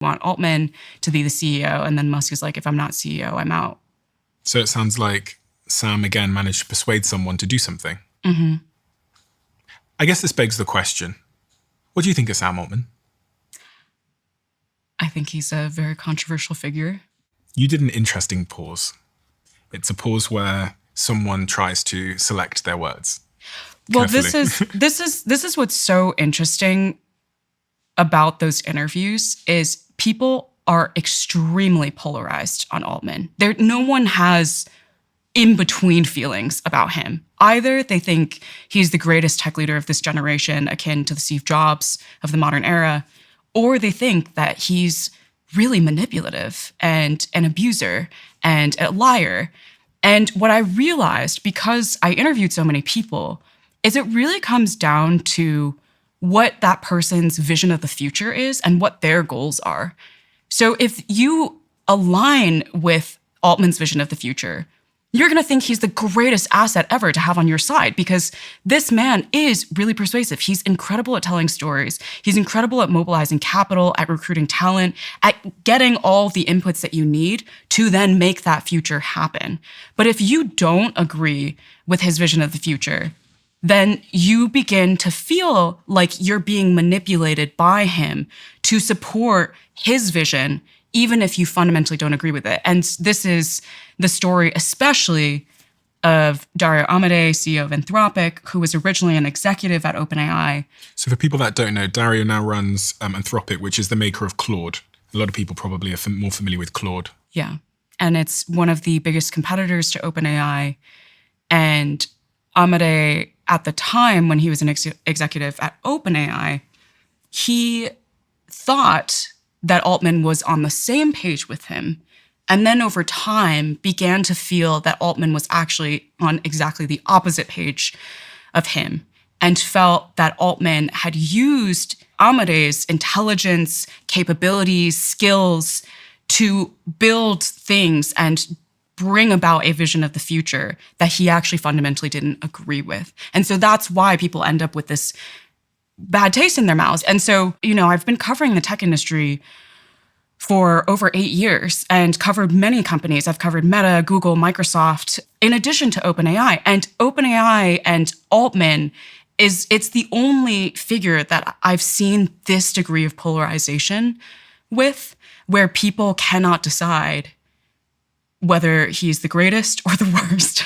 want Altman to be the CEO. And then Musk is like, if I'm not CEO, I'm out. So it sounds like Sam, again, managed to persuade someone to do something. Mm-hmm. I guess this begs the question, what do you think of Sam Altman? I think he's a very controversial figure. You did an interesting pause. It's a pause where someone tries to select their words. Well, carefully. this is what's so interesting about those interviews is people are extremely polarized on Altman. No one has in-between feelings about him. Either they think he's the greatest tech leader of this generation, akin to the Steve Jobs of the modern era, or they think that he's really manipulative and an abuser and a liar. And what I realized, because I interviewed so many people, is it really comes down to what that person's vision of the future is and what their goals are. So if you align with Altman's vision of the future, you're going to think he's the greatest asset ever to have on your side because this man is really persuasive. He's incredible at telling stories. He's incredible at mobilizing capital, at recruiting talent, at getting all the inputs that you need to then make that future happen. But if you don't agree with his vision of the future, then you begin to feel like you're being manipulated by him to support his vision, even if you fundamentally don't agree with it. And this is the story especially of Dario Amodei, CEO of Anthropic, who was originally an executive at OpenAI. So for people that don't know, Dario now runs Anthropic, which is the maker of Claude. A lot of people probably are more familiar with Claude. Yeah. And it's one of the biggest competitors to OpenAI. And Amodei, at the time when he was an executive at OpenAI, he thought that Altman was on the same page with him, and then over time began to feel that Altman was actually on exactly the opposite page of him, and felt that Altman had used Amodei's intelligence, capabilities, skills to build things and bring about a vision of the future that he actually fundamentally didn't agree with. And so that's why people end up with this bad taste in their mouths. And so, I've been covering the tech industry for over 8 years and covered many companies. I've covered Meta, Google, Microsoft, in addition to OpenAI. And OpenAI and Altman it's the only figure that I've seen this degree of polarization with, where people cannot decide whether he's the greatest or the worst.